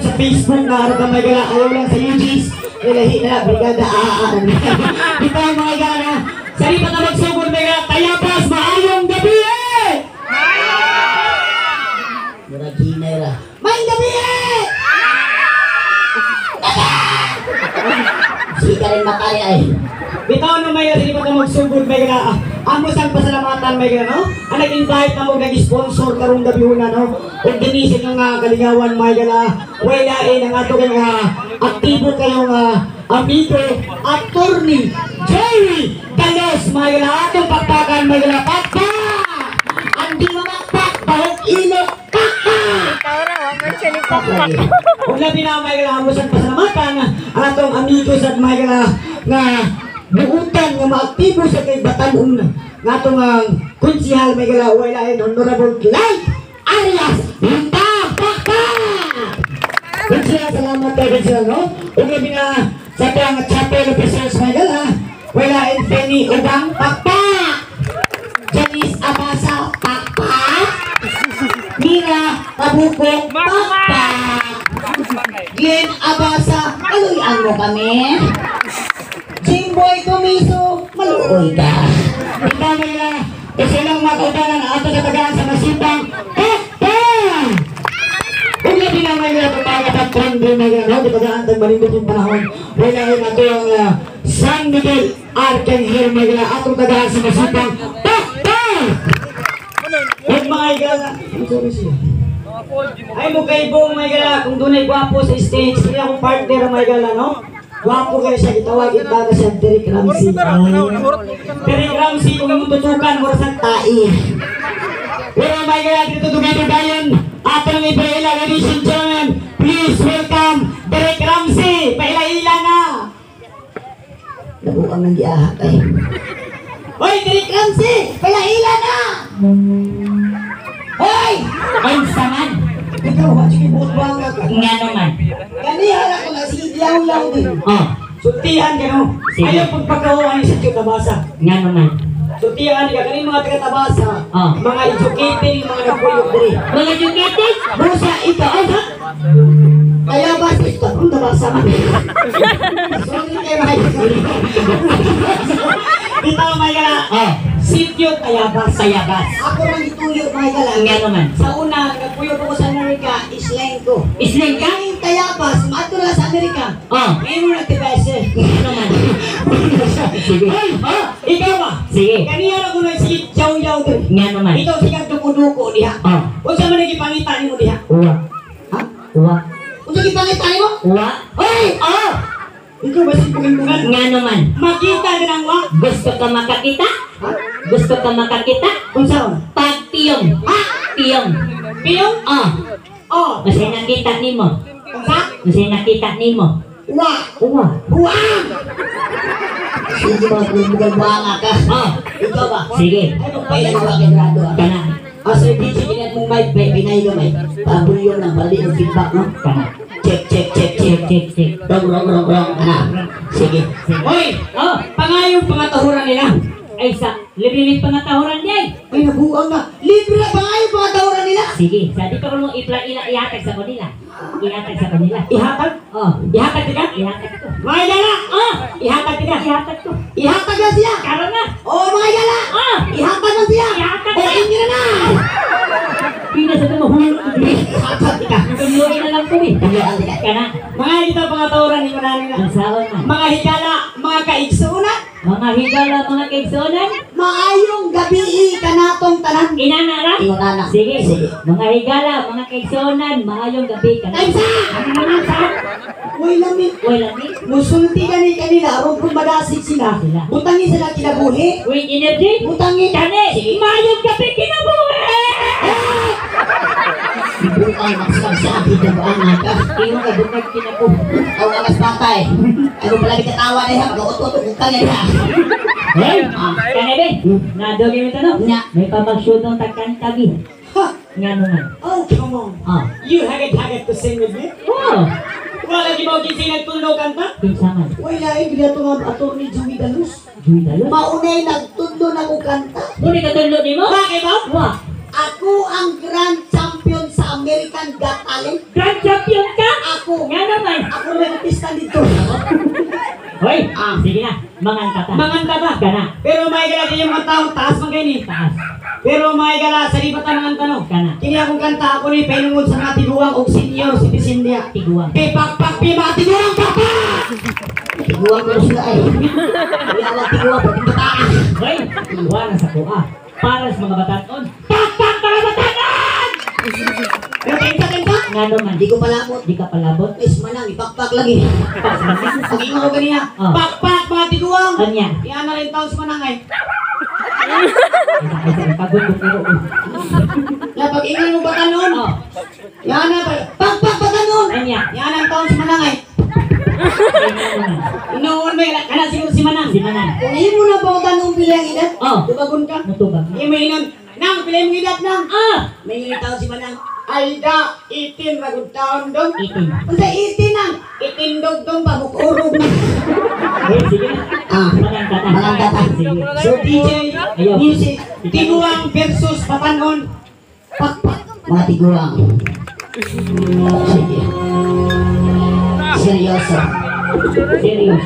sa Facebook na harap ang may gala. Ayaw lang sa UGs. Ilahi na, brigada aaan. Ito ang mga gala na. Sali pa na magsugod may gala. Tayabas, maayong gabi eh! Murag hinay ra. May gabi eh! Sika rin makaya eh. Bitaw na may gala, hindi pa na magsugod may gala. Amo sang pasalamatan may gala, no? Ang nag-invite na mo nag-sponsor karong gabi una, no? Kung dinisin ng kalingawan may gala. Walain ang ato kang aktibo kayong amigo, attorney Jerry Galos may gala. Atong pakpakan may gala. Pakpak! Andi mamakpak, bahog ilok, pakpak! Kung labi na may gala, amo sang pasalamatan ang atong amigo sa may gala nga buutan nga maaktibo sa kay Batanon nga itong konsihal may gala walain Honorable Clyde Arias Linda Baka! Konsihal, salamat kayo konsihal, no? Kung gabi na sa itong chapel officers may gala walain Penny Ubang Pakpak! Janice Abasa Pakpak! Mira Kabukong Pakpak! Glenn Abasa, kaluyan mo kami! Jimboy Comiso, maluoy ka. Ito nila, kasi lang makaudanan ato sa tagaan sa masipang Pakpak! Kung hindi na may natatawag at trend din na gano'n, di tagaan tag malindot yung panahon. Wala yun ato ang San Miguel Arcangel may gala atong tagaan sa masipang Pakpak! Huwag mga igala. Ay mo kay Bong may gala, kung doon ay gwapo sa stage, hindi akong partner may gala, no? Gwapo kayo siya, itawagin baga siya Derek Ramsey. Derek Ramsey, kung yung tutukan, mura sa tai. Pero may gala dito dugayan, ato ng Ibrahila, ladies and gentlemen, please welcome Derek Ramsey. Paila-ila na. Nabuang nang giahak ay. Hoy, Derek Ramsey, paila-ila na. Hoy! Ay, saman. Ikaw, sige, buot bang ka? Nga naman. Ganihan ako na si Yaw-Yaw din. Oh, Sultihan ka, no? Sige. Ayaw pagpagkawahan sa tiyo tabasa. nga naman. Sultihan ka, kanin mga taga-tabasa. Oh. Mga educated, mga napulog diri. Mga educated? Busa, ikaw, ay ha? Kaya ba, ito, kung tabasa man. Sorry kayo, mga Dito, mga gala. Oh, Sityo, Tayabas. sayabas. Ako lang ituyo, mga gala. Nga naman. Sa una, nagpuyo ko sa Amerika, islang ko. Isling ka? Kain Tayabas, maato na sa Amerika. Oh, Ngayon mo nagtibese. nga naman. Sige. Ay, ha? Ikaw ba? Sige. Kaniya ako na si Yaw-Yaw din. Nga naman. Ito siya duko-duko diha. Oh, Kung saan mo nagipangitan mo diha? uwa. Ha? Uwa. Kung saan gipangitan mo? Uwa. Hoy! Oh, Ikaw ba si pungan-pungan? nga naman. Makita din ang wa? Gusto ka makakita? Ha? Gusto ka makakita? Kung saan? Pagtiyong. Ha? Tiyong. Piyong? Oh, Oh. kasi nakita nimo. Kung saan? Kasi nakita nimo. Wa! Uwa. Buang! Sige mga pungan-pungan ka. Oh, Ikaw ba? sige. Ay, magpailan ko ang grado ah. Kana. Asa yung DJ kinat mong mic, pinay ka mic. Pabulyo ng bali ng feedback, no? Kana. Check, check, check, check. Tik. Rong. Sige. Hoy! Oh, Pangayong pangatahuran nila. ay sa libre pangatahuran niya. Ay, nabuang na. Libre na pangayong pangatahuran nila. Sige, sa di ka mo ihatag sa kanila. Ihatag sa kanila. Ihatag? Oh, Ihatag kita? ihatag ko. Mga gala! Oh, Ihatag kita? ihatag ko. Ihatag na siya! Karon na. Oo, mga gala! Oh, Ihatag na siya! Ihatag O, na. inyo na! pina sa mo hulog ko dili. Ihatag kita. Tuloy na lang ko eh. Kana. Mga ito pangatahuran nila nila. Ang saon na. Mga higala, mga kaigsunan, Mga higala, mga kaigsonan. maayong gabi kanatong tanan. Inanara. Inunana. Sige. Mga higala, mga kaigsonan, maayong gabi ka. Time sa! Ano naman sa? Uy, lamig. Wala ni. Musulti ka ni kanila, aron kung madasig sila. Sila. Butangin sila kinabuhi. Wait, energy. Butangin. Kani, maayong gabi kinabuhi. Bukang maksang sa akin na ba ang naka? Tingin ka bukag kinabuhi. Aw akas patay. Ano pala kita-tawa na ha? Mag-utot-utot bukang yan ha. Hey, kani be. Nadogi mo tanong. Nya. May pamagshoot ng tagkan-tagi. Ha? Nga naman. Oh, come on. Ah. You haggard to sing with me? Oh, Wala di ba ginsinag tunog kanta? pinsaman. Wala bigla to nga attorney Joey Dalus. Juwi talo. Maunay nagtundo na ko kanta. Muni ka tulo ni mo? Bakit ba? Wah, Ako ang grand champion sa American Got Talent. grand champion ka? Mangantata. Mangantata. Kana. Pero may gala kaya mga tao taas man kayo ni. Taas. Pero may gala sa libatan ng tanong. Kana. Kini akong kanta ako ni pinungod sa mga tiguang og senior citizen dia. Tiguang. Pakpak pi mga tiguang pakpak. Tiguang ko sila ay. Kaya ang tiguang pag bataan. Hoy, iwanan sa kuha. Para sa mga batanon. Pakpak para batanon! Pero tensa. Nga naman. Di ko palabot. Di ka palabot. Is manang ipakpak lagi. Pag ingo ko ganiya. Oh. Pakpak mga tiguang. Kanya. Yan na rin taon sa manang ay. Pagod ko pero. Ya pag ingo mo batanon. Oh. Yan na pakpak batanon. Kanya. Yan ang taon sa manang ay. Inoon mo yan. Kana siguro si manang. Si Manang. Kung mo na ba tanong pili ang edad? Oh. Tubagon ka. Mutubag. May inon. Nang pili mo edad nang. Ah! May ilang taon si manang. Ay da, 18 ragod taon dong. 18. Kung sa 18 nang, 18 dong pabukurog na. Okay, sige. Ah, Mangantata. Mangantata. Sige. So DJ, Ayaw. music, tiguang versus patanon. Pakpak, mga tiguang. Sige. Seryoso. Serious.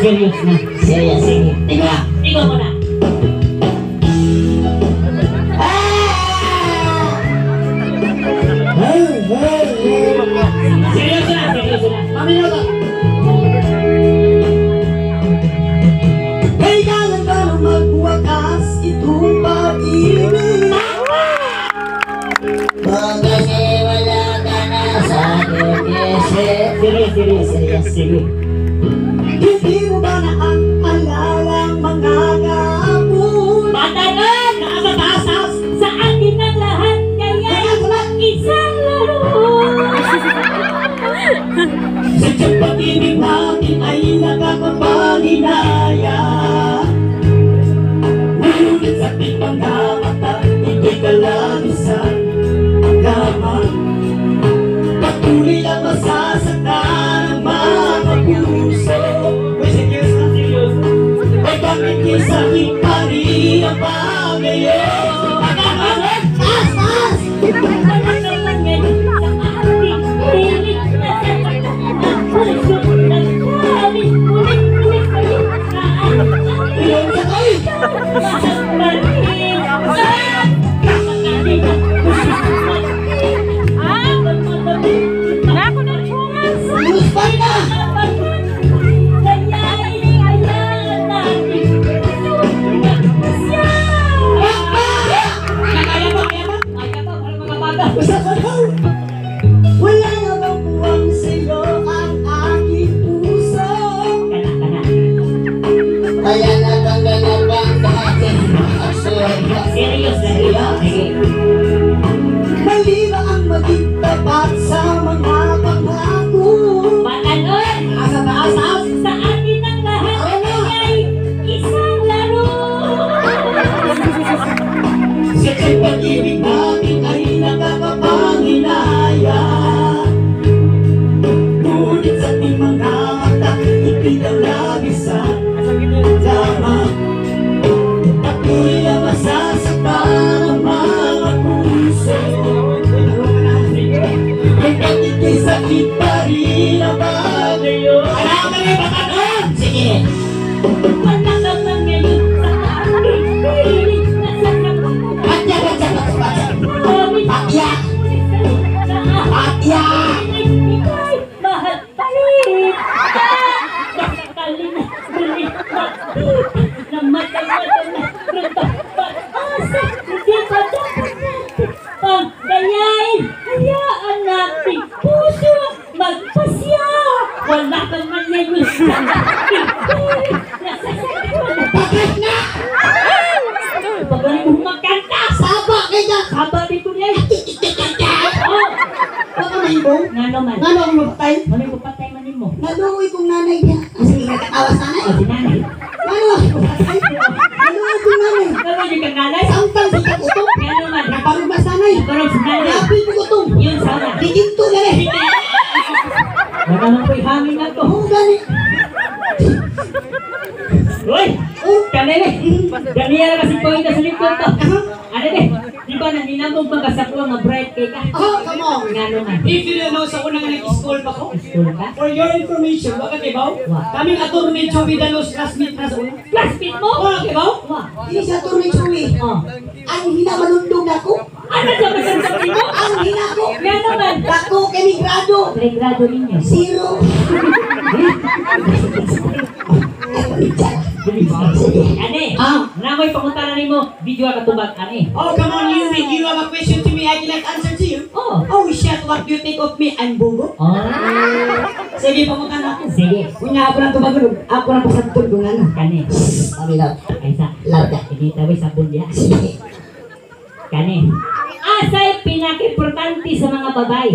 Serious na. Serious. Sige. Tiguang. Ikaw mo na. Serious na. Serious na. Maminota. Kailangan ba nang magwakas itong pag-ibig? Kasi wala ka na sa aking isip. Serious. Sige. Hindi mo ba naaalala mga gapon? Batanon! Nakakatasas. Sa akin ang lahat kaya isang laro. Sadyang pag-ibig natin ay nakakapalinaya. Ngunit sa ating mga mata, hindi ka labisan lamang. Patuloy lang masasaktan ang mga puso. Uy, serious na serious. Ay bakit kisakit pa rin ang pag-ngayon? Taas! Wala naman ngayon sa ating pilit na sa puso nagkalit. Ulit kayo na ang Iyon ka kayo! mahal pa rin. Kakakalit ang News pa na! Wala na bang buwang sa'yo ang aking puso? Kaya natanggalan ba ang dating asura? Mali ba ang maging tapat sa mga pangako? Asa taas! Sa pag-ibig natin ay nakakapanginaya. Ngunit sa ating mga mata, ipinalabisan lamang. Patuloy na masasaktan ang mga puso. Ay pagkikisakit pa rin ang pag-ngayon. Alam ka rin ba ka doon? Sige! Patya! Patya! Mahal pa rin! Sakali na ulit namatay na pag-asa, hindi pa dapat natin pagdayain. Hayaan natin puso magpasya. Wala kang manyayon sa aking pilit. Bakit na? Pagaling mo magkanta. Saba kayo dyan! Haba din ko niya. Baka mahibong? Nga naman. Ano ang mapatay? Ano yung patay manin mo? Naluoy kong nanay niya. Sige, nagkatawas nanay. O, si nanay. Ano ang mapatay? Naluoy kong nanay. Ano yung kang nanay? Samtang si Kakutong. Nga naman. Naparumas nanay. Nagkaroon si nanay. Napi ko kutong. Yun sana. Diginto na rin. Wala naman ko'y hangin na to. Oo, gani. Uy! Kanene! Ganyan na kasi po ito sa likod to. Ano Di ba nang hinamog magasapo nga bright kay ka? Oh, come on. Nga naman. If you don't know, sa unang nag-school pa ko. School ka? For your information, baka kibaw? Wow. Kaming attorney Joey Dalos, classmate na sa una. Classmate mo? Wala kibaw? Wah. Hindi sa tuloy Chewy. Oh. Ang hinamalundong ako. Ano sa masasabi mo? Ang hina ko. Nga naman. Ako kemigrado. Regrado ninyo. Zero. Sige. Ane, Ah. namoy panguntaran nimo video ka tubag ane. Oh, come on, you think you have a question to me, I cannot answer to you. Oh. Oh, shit, what do you think of me? I'm bugo. Oh. Sige, pamuntan ako. Sige. Kunya ako nang tumagod. Ako nang pasagtol kung ano. Kani. Kami lang. Ay sa. Larga. Hindi tawag sabon dia. Sige. Kani. Asay pinaka-importante sa mga babae.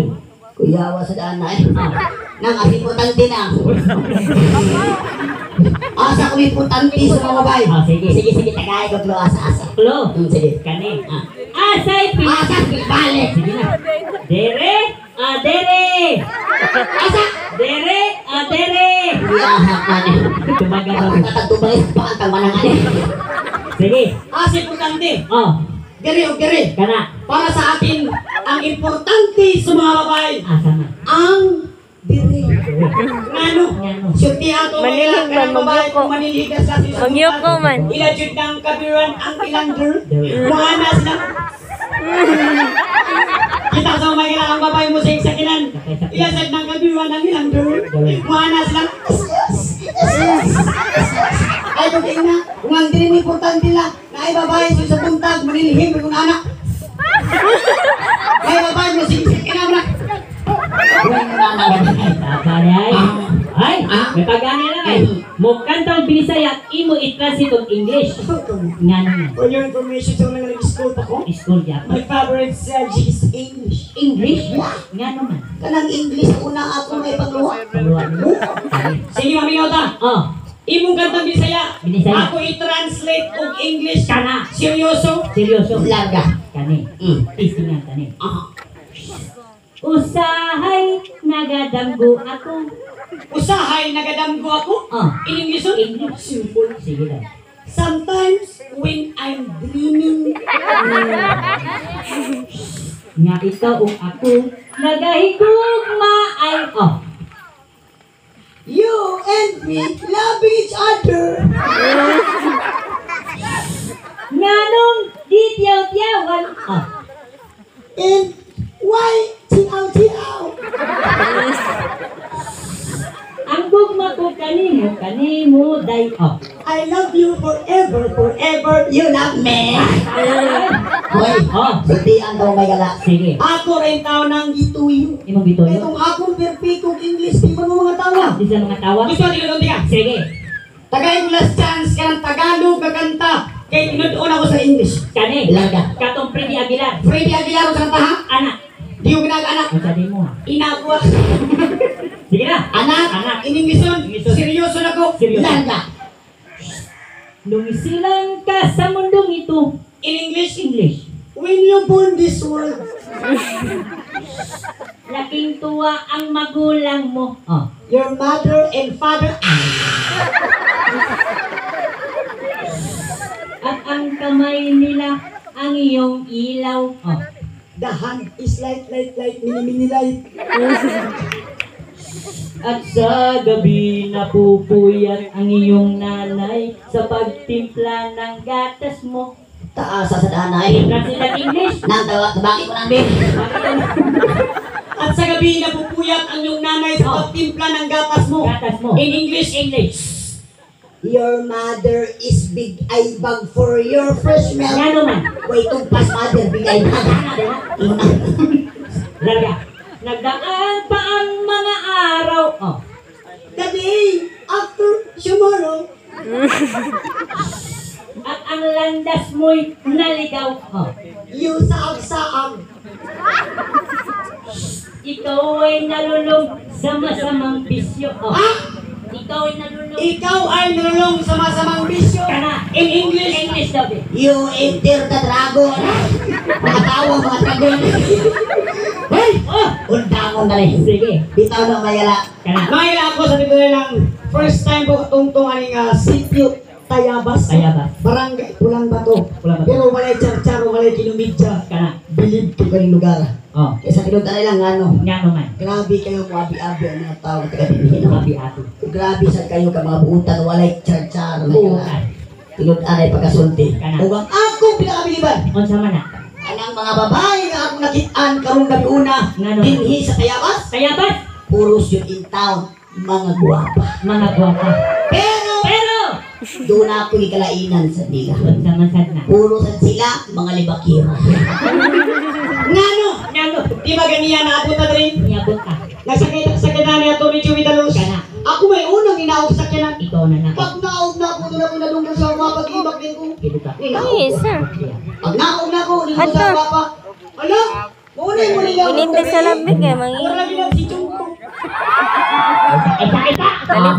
Kuyawa sa daan na eh. Ah. Nang importante na. Asa ko importante sa mga babae. Oh, sige. Sige, sige. Tagay ko tulo asa-asa. Klo. Sige. Kani. Ah. Asay pinaka. Asa, balik. Sige na. Dere. Dere. Asa. Dere. Dere. Iyahak na niya. Tumaga Ako daw. katagtubay. Pakantang manangan eh. Sige. As importante, Oh. gari o gari, Kana. para sa atin, ang importante sa mga babae, Asa na. ang diri. Ngano? Ngano. Sulti ato Manilhig mga kanang man, babae magyuko. kung maniligas sa sisubukan. Magyuko man. Ilajud ng kabiran ang ilang girl. Dere. Mga anas na. Kita sa mga kailangang babae mo sa isakinan. Ilasad ng kabiran ang ilang girl. Mga anas lang. Ay, kung na, kung ang diri importante nila, na ay babae sa buntag, manilihim kung anak. Ay babae mo sige kinabra. Uy, nanangan. Tapa niya ay. Ay, Ah. may pag-ani lang ay. Mo kantang Bisaya, imo i-translate of English. Nga naman. For your information, sa mga nag-school pa ko, School niya. my favorite subject is English. English? Nga naman. Kanang English una ako may pagluwa. Paluan mo. Sige, maminaw ta. Oh, Imong kantang Bisaya. Bisaya. Ako i-translate og English. kana. Seryoso? Seryoso. Larga. Kani. Tistingan kani. Ah. Usahay nagadamgo ako. Usahay, nagadamgo ako. Oh, In English, English. simple. Sige lang. Sometimes, when I'm dreaming, Nga ikaw o ako, nagahigugma ay, oh, You and me love each other. nga nung di tiyaw-tiyawan, oh, And why tiaw-tiaw? ang gugma ko kanimo, day, oh. I love you forever, forever. You love me. Hoy, Oh, sutian daw may gala. sige. ako rin tao ng gituyo. Imong bitoyo. Itong akong perfectong English, di ba mo mga tawa? Di sa mga tawa. Gusto natin doon ka? Sige. Tagay mo last chance ka ng Tagalog na kanta. Kaya tinudoon ako sa English. Kani. Larga. Katong Freddy Aguilar. Freddy Aguilar sa kanta ha? Anak. Di ko ginag-anak. Ang sabi mo ha. Inagwa. Sige na. Anak. Anak. In English yun. English yun. Seryoso na ko. Seryoso. Larga. Nung silang ka sa mundong ito, In English, English. When you born this world, Laking tuwa ang magulang mo. Oh. your mother and father, At ang kamay nila ang iyong ilaw. Oh. the hand is light, mini light. At sa gabi napupuyat ang iyong nanay sa pagtimpla ng gatas mo. Taasa sa danay. Translate English. Nang tawa, bakit mo nang bin? at sa gabi napupuyat ang iyong nanay sa pagtimpla ng gatas mo. Gatas mo. In English, English. Your mother is big ay bag for your fresh milk. Nga naman. Wait, pas mother, big ay bag. Larga. Nagdaan pa ang mga araw. Oh. The day after tomorrow, At ang landas mo'y naligaw. Oh. you saag-saag. Ikaw ay nalulong sa masamang bisyo. Oh. Ikaw ay nalulong. ikaw ay nalulong sa masamang bisyo. Kana. In English, English daw eh. You enter the dragon. Nakatawa mga dragon. Hoy! Oh! Undangon na rin. Sige. Bitaw na mayala. Kana. Mahila ako sa dito lang first time ko tungtong aning sipyo. Tayabas. Tayabas. Barangay Pulang Bato. Pulang Bato. Pero walay charcharo, walay kinumidya. Kana. Bilib to kayong lugar. Oh. Kaya sa kinunta lang ano. Nga naman. Grabe kayo mga abi-abi ang mga tao na taga-bibigyan. Happy ato. Grabe sa kayo ka mga buutan, walay charcharo. Buutan. Tinunta na pagkasulti. Kana. Huwag akong pinakabiliban. Unsa man na? Anang mga babae nga akong nakitaan karong gabi una. Nga naman. Dinhi sa Tayabas. Tayabas. Puros yun in town. Mga guwapa. Mga gwapa. Pero Pero doon ako ni kalainan sa nila. unsa man sad na? Puro sa sila, mga libakira. Ngano? Ngano? Di ba ganiya na ato ta rin? Niabot ka. Nasakit na niya to ni Chewy Dalos. Kana. Ako may unang inaog sa kyanan. Ikaw na na. Pag naog na ako, doon ako nadunggan sa mapag-ibag din ko. Kilo ka. Yes, sir. Pag naog na ako, dito sa papa. Ala, muna yung muli ako. Ininte sa labig eh, mangi. Wala lagi na si Chungko. Isa. Talib.